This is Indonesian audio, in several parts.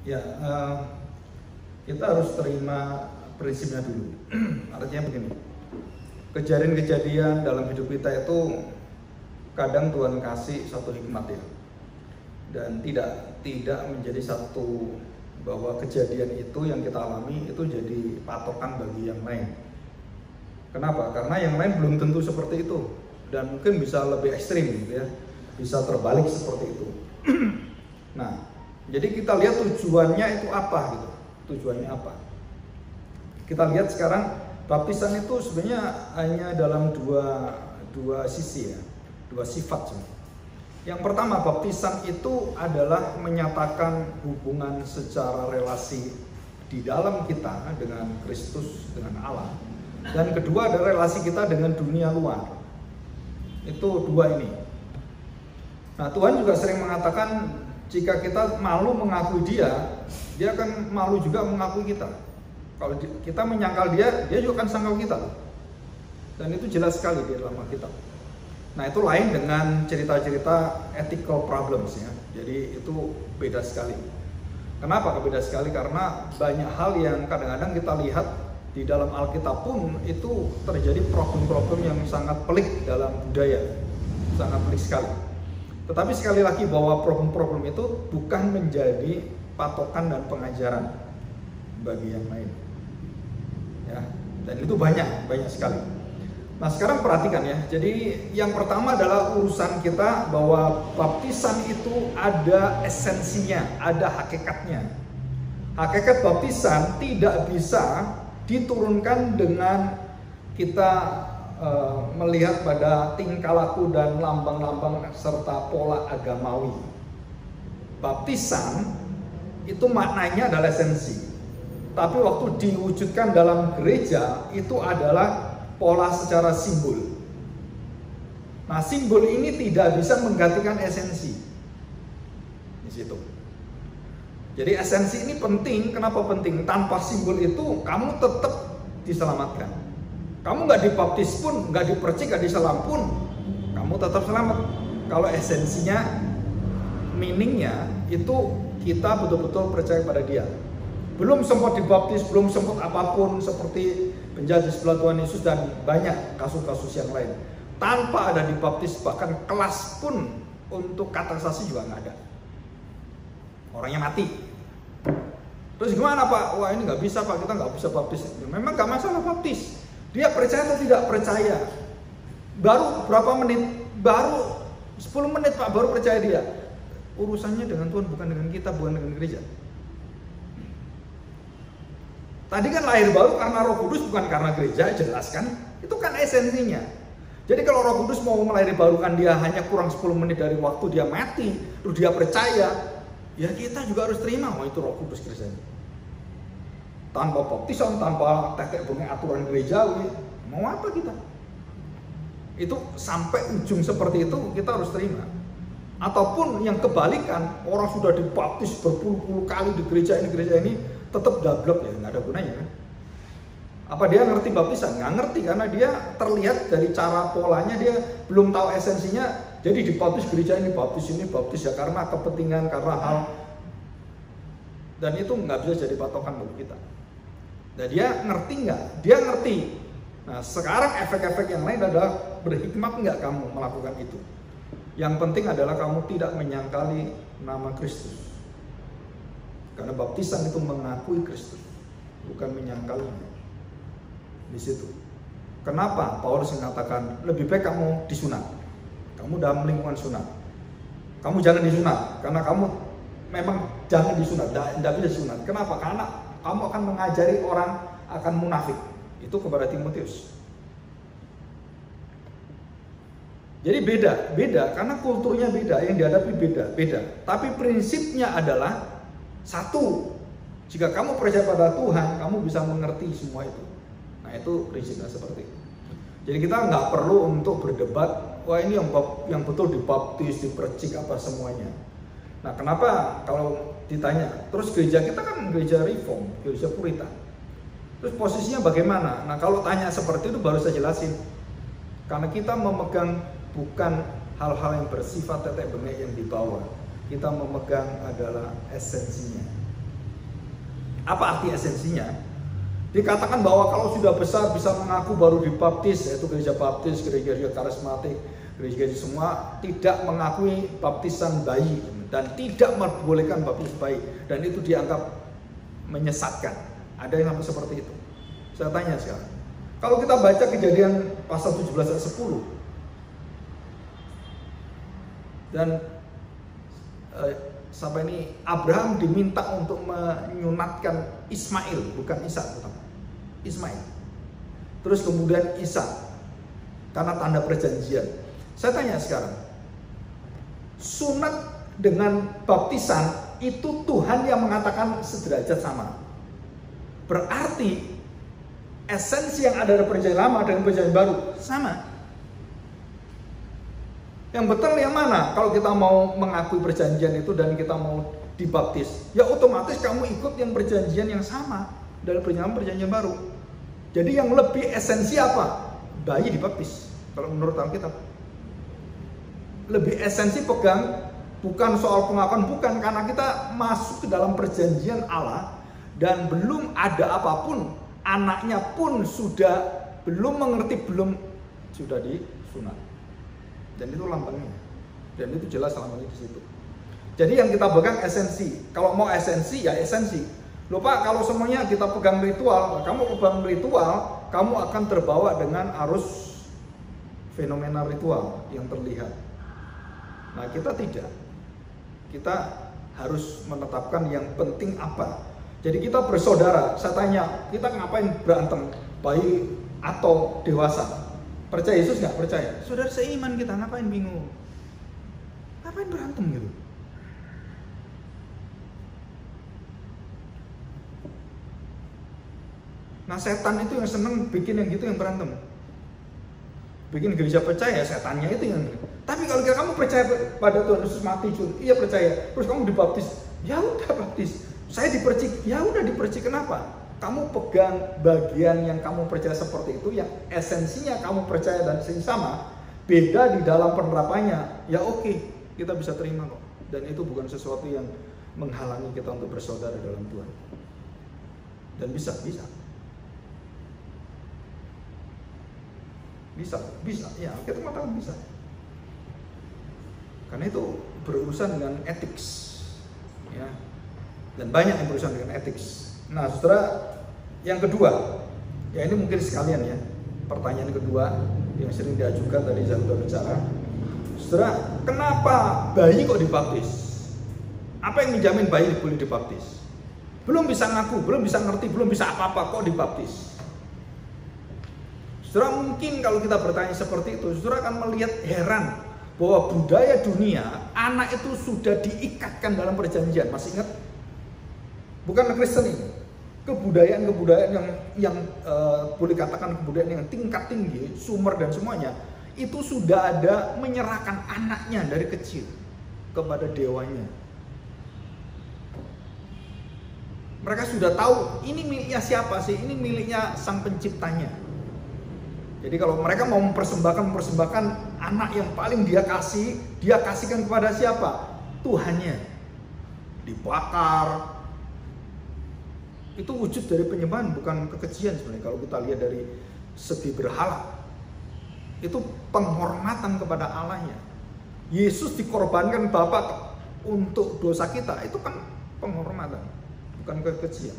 Ya, kita harus terima prinsipnya dulu. Artinya begini, kejadian-kejadian dalam hidup kita itu kadang Tuhan kasih satu hikmat ya, dan tidak menjadi satu bahwa kejadian itu yang kita alami itu jadi patokan bagi yang lain. Kenapa? Karena yang lain belum tentu seperti itu, dan mungkin bisa lebih ekstrim gitu ya, bisa terbalik seperti itu. Nah, jadi kita lihat tujuannya itu apa gitu. Tujuannya apa? Kita lihat sekarang baptisan itu sebenarnya hanya dalam dua sisi ya, dua sifat sebenarnya. Yang pertama, baptisan itu adalah menyatakan hubungan secara relasi di dalam kita dengan Kristus, dengan Allah. Dan kedua ada relasi kita dengan dunia luar. Itu dua ini. Nah, Tuhan juga sering mengatakan jika kita malu mengakui dia akan malu juga mengakui kita. Kalau kita menyangkal dia juga akan sangkal kita. Dan itu jelas sekali di dalam Alkitab. Nah, itu lain dengan cerita-cerita ethical problems ya. Jadi itu beda sekali. Kenapa beda sekali? Karena banyak hal yang kadang-kadang kita lihat di dalam Alkitab pun itu terjadi problem-problem yang sangat pelik dalam budaya. Sangat pelik sekali. Tetapi sekali lagi bahwa problem-problem itu bukan menjadi patokan dan pengajaran bagi yang lain. Ya, dan itu banyak sekali. Nah, sekarang perhatikan ya. Jadi yang pertama adalah urusan kita bahwa baptisan itu ada esensinya, ada hakikatnya. Hakikat baptisan tidak bisa diturunkan dengan kita melihat pada tingkah laku dan lambang-lambang serta pola agamawi. Baptisan itu maknanya adalah esensi. Tapi waktu diwujudkan dalam gereja itu adalah pola secara simbol. Nah, simbol ini tidak bisa menggantikan esensi. Di situ. Jadi esensi ini penting. Kenapa penting? Tanpa simbol itu kamu tetap diselamatkan. Kamu nggak dibaptis pun, nggak dipercik, nggak diselam pun, kamu tetap selamat. Kalau esensinya, meaningnya itu kita betul-betul percaya pada Dia. Belum sempat dibaptis, belum sempat apapun seperti penjahat di sebelah Tuhan Yesus dan banyak kasus-kasus yang lain. Tanpa ada dibaptis, bahkan kelas pun untuk kateksasi juga nggak ada. Orangnya mati. Terus gimana Pak? Wah ini nggak bisa Pak, kita nggak bisa baptis. Memang nggak masalah baptis. Dia percaya atau tidak percaya. Baru berapa menit? Baru 10 menit Pak, baru percaya dia. Urusannya dengan Tuhan, bukan dengan kita, bukan dengan gereja. Tadi kan lahir baru karena Roh Kudus, bukan karena gereja, jelas kan? Itu kan esensinya. Jadi kalau Roh Kudus mau melahir barukan dia hanya kurang 10 menit dari waktu dia mati, terus dia percaya, ya kita juga harus terima, oh itu Roh Kudus gereja. Tanpa baptisan, tanpa tetek bengek aturan gerejawi, mau apa kita? Itu sampai ujung seperti itu kita harus terima. Ataupun yang kebalikan, orang sudah dibaptis berpuluh-puluh kali di gereja ini tetap dablek ya, nggak ada gunanya kan? Apa dia ngerti baptisan? Nggak ngerti, karena dia terlihat dari cara polanya dia belum tahu esensinya. Jadi dibaptis gereja ini baptis ya karena kepentingan, karena hal, dan itu nggak bisa jadi patokan bagi kita. Nah, dia ngerti nggak? Dia ngerti. Nah, sekarang efek-efek yang lain adalah berhikmat nggak kamu melakukan itu. Yang penting adalah kamu tidak menyangkali nama Kristus. Karena baptisan itu mengakui Kristus, bukan menyangkalinya. Di situ. Kenapa Paulus mengatakan lebih baik kamu disunat? Kamu dalam lingkungan sunat. Kamu jangan disunat, karena kamu memang jangan disunat, tidak bisa disunat. Kenapa? Karena kamu akan mengajari orang akan munafik. Itu kepada Timotius. Jadi beda karena kulturnya beda, yang dihadapi beda. Tapi prinsipnya adalah satu. Jika kamu percaya pada Tuhan, kamu bisa mengerti semua itu. Nah, itu prinsipnya seperti itu. Jadi kita nggak perlu untuk berdebat, wah ini yang betul dibaptis, dipercik apa semuanya. Nah, kenapa kalau ditanya, terus gereja kita kan gereja reform, gereja puritan. Terus posisinya bagaimana? Nah, kalau tanya seperti itu baru saya jelasin. Karena kita memegang bukan hal-hal yang bersifat tetek bengek yang dibawa. Kita memegang adalah esensinya. Apa arti esensinya? Dikatakan bahwa kalau sudah besar bisa mengaku baru dibaptis, yaitu gereja baptis, gereja karismatik, gereja semua tidak mengakui baptisan bayi dan tidak membolehkan baptis bayi, dan itu dianggap menyesatkan. Ada yang sampai seperti itu. Saya tanya sekarang, kalau kita baca Kejadian pasal 17 ayat 10 dan sampai ini Abraham diminta untuk menyunatkan Ismail, bukan Ishak, Ismail. Terus kemudian Ishak karena tanda perjanjian. Saya tanya sekarang, sunat dengan baptisan itu Tuhan yang mengatakan sederajat sama. Berarti esensi yang ada dari perjanjian lama dan perjanjian baru sama. Yang betul yang mana? Kalau kita mau mengakui perjanjian itu dan kita mau dibaptis, ya otomatis kamu ikut yang perjanjian yang sama dari perjanjian baru. Jadi yang lebih esensi apa? Bayi dibaptis. Kalau menurut Alkitab, lebih esensi pegang bukan soal pengakuan, bukan, karena kita masuk ke dalam perjanjian Allah dan belum ada apapun, anaknya pun sudah belum mengerti, belum sudah disunat. Dan itu lambangnya, dan itu jelas lambangnya di situ. Jadi yang kita pegang esensi. Kalau mau esensi ya esensi. Lupa kalau semuanya kita pegang ritual, kamu pegang ritual, kamu akan terbawa dengan arus fenomena ritual yang terlihat. Nah kita tidak. Kita harus menetapkan yang penting apa. Jadi kita bersaudara. Saya tanya, kita ngapain berantem, bayi atau dewasa? Percaya Yesus nggak? Percaya. Saudara seiman kita, ngapain bingung? Ngapain berantem gitu? Nah setan itu yang seneng bikin yang gitu, yang berantem. Bikin gereja percaya, setannya itu yang. Tapi kalau kamu percaya pada Tuhan Yesus mati, iya percaya. Terus kamu dibaptis, ya udah baptis. Saya dipercik, ya udah dipercik. Kenapa? Kamu pegang bagian yang kamu percaya seperti itu, yang esensinya kamu percaya dan sama, beda di dalam penerapannya, ya oke, kita bisa terima kok. Dan itu bukan sesuatu yang menghalangi kita untuk bersaudara dalam Tuhan. Dan bisa. Bisa, ya kita mengatakan bisa. Karena itu berurusan dengan etik, ya. Dan banyak yang berurusan dengan etik. Nah, saudara, yang kedua, ya ini mungkin sekalian ya, pertanyaan kedua yang sering diajukan tadi saya sudah bicara. Saudara, kenapa bayi kok dibaptis? Apa yang menjamin bayi boleh dibaptis? Belum bisa ngaku, belum bisa ngerti, belum bisa apa-apa, kok dibaptis? Saudara, mungkin kalau kita bertanya seperti itu, saudara akan melihat heran bahwa budaya dunia, anak itu sudah diikatkan dalam perjanjian. Masih ingat? Bukan Kristen ini, kebudayaan yang boleh katakan kebudayaan yang tingkat tinggi, Sumer dan semuanya, itu sudah ada menyerahkan anaknya dari kecil kepada dewanya. Mereka sudah tahu ini miliknya siapa sih, ini miliknya sang penciptanya. Jadi kalau mereka mau mempersembahkan anak yang paling dia kasihkan kepada siapa? Tuhannya. Dibakar. Itu wujud dari penyembahan, bukan kekejian sebenarnya. Kalau kita lihat dari segi berhala, itu penghormatan kepada Allahnya. Yesus dikorbankan Bapa untuk dosa kita, itu kan penghormatan, bukan kekejian.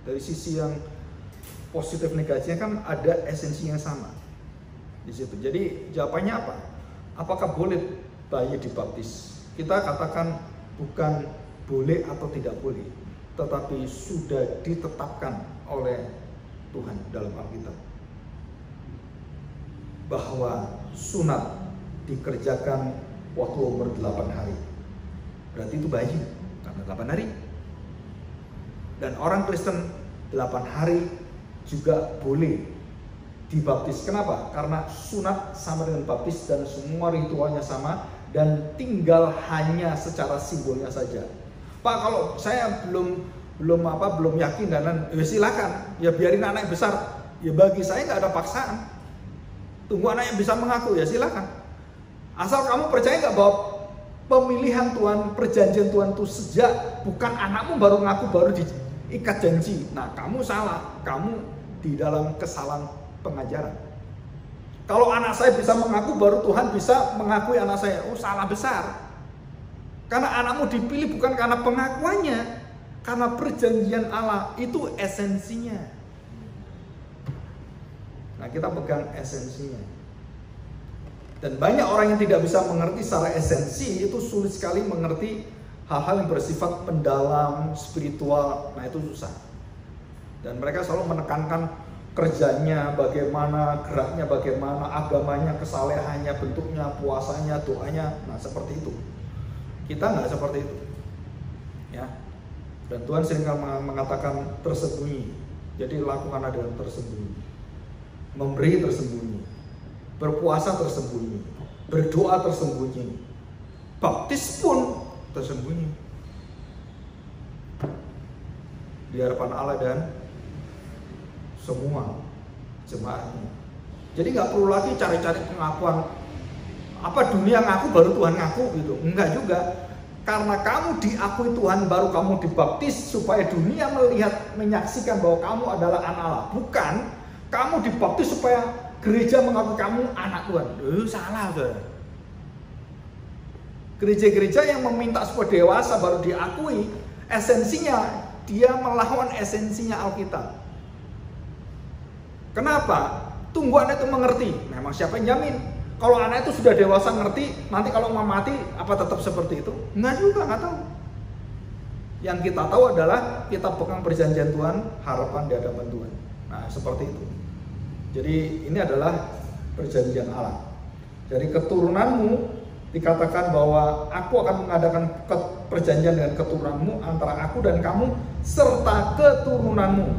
Dari sisi yang positif negatifnya kan ada esensi yang sama di situ. Jadi jawabannya apa? Apakah boleh bayi dibaptis? Kita katakan bukan boleh atau tidak boleh, tetapi sudah ditetapkan oleh Tuhan dalam Alkitab bahwa sunat dikerjakan waktu umur 8 hari. Berarti itu bayi karena 8 hari. Dan orang Kristen 8 hari juga boleh dibaptis. Kenapa? Karena sunat sama dengan baptis dan semua ritualnya sama dan tinggal hanya secara simbolnya saja. Pak, kalau saya belum yakin dan ya silakan, ya biarin anak besar. Ya bagi saya nggak ada paksaan. Tunggu anaknya bisa mengaku, ya silakan. Asal kamu percaya nggak bahwa pemilihan Tuhan, perjanjian Tuhan itu sejak bukan anakmu baru ngaku baru diikat janji. Nah, kamu salah, kamu di dalam kesalahan pengajaran. Kalau anak saya bisa mengaku baru Tuhan bisa mengakui anak saya, oh salah besar. Karena anakmu dipilih bukan karena pengakuannya, karena perjanjian Allah itu esensinya. Nah, kita pegang esensinya. Dan banyak orang yang tidak bisa mengerti secara esensi, itu sulit sekali mengerti hal-hal yang bersifat pendalam, spiritual. Nah, itu susah. Dan mereka selalu menekankan kerjanya bagaimana, geraknya bagaimana, agamanya, kesalehannya, bentuknya, puasanya, doanya. Nah, seperti itu. Kita nggak seperti itu, ya. Dan Tuhan sering mengatakan tersembunyi. Jadi lakukanlah dengan tersembunyi, memberi tersembunyi, berpuasa tersembunyi, berdoa tersembunyi, baptis pun tersembunyi di hadapan Allah dan semua jemaatnya. Jadi nggak perlu lagi cari-cari pengakuan. Apa dunia ngaku baru Tuhan ngaku gitu? Enggak juga. Karena kamu diakui Tuhan baru kamu dibaptis supaya dunia melihat, menyaksikan bahwa kamu adalah anak Allah. Bukan kamu dibaptis supaya gereja mengakui kamu anak Tuhan. Salah, saudara. Gereja-gereja yang meminta supaya dewasa baru diakui, esensinya dia melawan esensinya Alkitab. Kenapa? Tunggu anak itu mengerti. Memang siapa yang jamin? Kalau anak itu sudah dewasa ngerti, nanti kalau mau mati apa tetap seperti itu? Enggak juga, enggak tahu. Yang kita tahu adalah kita pegang perjanjian Tuhan, harapan di hadapan Tuhan. Nah, seperti itu. Jadi ini adalah perjanjian Allah. Dari keturunanmu dikatakan bahwa aku akan mengadakan perjanjian dengan keturunanmu antara aku dan kamu serta keturunanmu.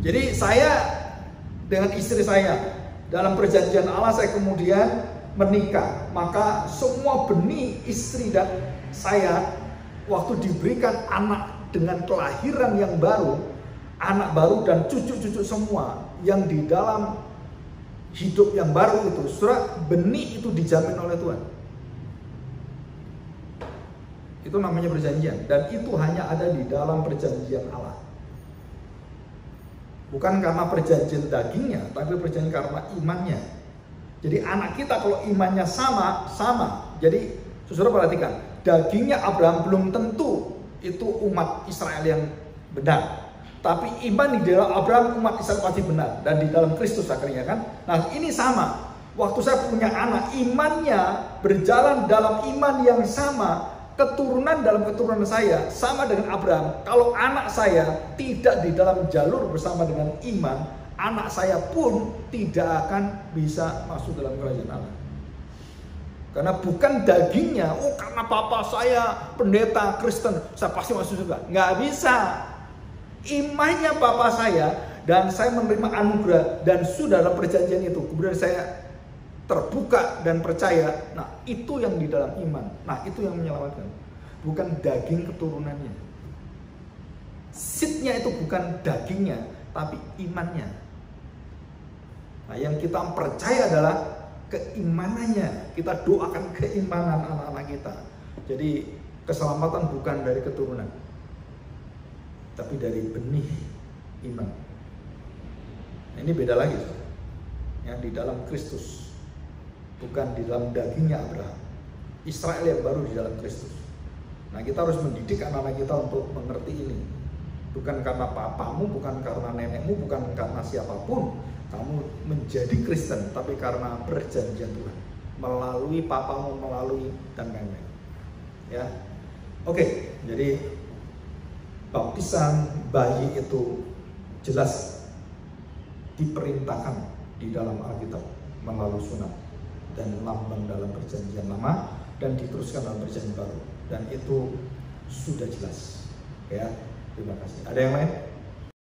Jadi saya dengan istri saya dalam perjanjian Allah saya kemudian menikah, maka semua benih istri dan saya waktu diberikan anak dengan kelahiran yang baru, anak baru dan cucu-cucu semua yang di dalam hidup yang baru itu, saudara, benih itu dijamin oleh Tuhan. Itu namanya perjanjian dan itu hanya ada di dalam perjanjian Allah. Bukan karena perjanjian dagingnya, tapi perjanjian karena imannya. Jadi anak kita kalau imannya sama. Jadi saudara perhatikan, dagingnya Abraham belum tentu itu umat Israel yang benar. Tapi iman di dalam Abraham umat Israel pasti benar. Dan di dalam Kristus akhirnya kan. Nah ini sama. Waktu saya punya anak, imannya berjalan dalam iman yang sama. Keturunan dalam keturunan saya sama dengan Abraham. Kalau anak saya tidak di dalam jalur bersama dengan iman, anak saya pun tidak akan bisa masuk dalam kerajaan Allah. Karena bukan dagingnya, oh karena papa saya pendeta Kristen, saya pasti masuk surga. Nggak bisa. Imannya papa saya dan saya menerima anugerah dan sudah dalam perjanjian itu. Kemudian saya terbuka dan percaya, nah itu yang di dalam iman, nah itu yang menyelamatkan, bukan daging keturunannya. Seednya itu bukan dagingnya, tapi imannya. Nah yang kita percaya adalah keimanannya, kita doakan keimanan anak-anak kita. Jadi keselamatan bukan dari keturunan, tapi dari benih iman. Nah, ini beda lagi, yang di dalam Kristus. Bukan di dalam dagingnya Abraham. Israel yang baru di dalam Kristus. Nah kita harus mendidik anak-anak kita untuk mengerti ini. Bukan karena papamu, bukan karena nenekmu, bukan karena siapapun kamu menjadi Kristen, tapi karena perjanjian Tuhan. Melalui papamu, melalui dan lain-lain. Ya, oke. Jadi baptisan bayi itu jelas diperintahkan di dalam Alkitab melalui sunat dan lambang dalam perjanjian lama dan diteruskan dalam perjanjian baru, dan itu sudah jelas. Ya, terima kasih. Ada yang lain?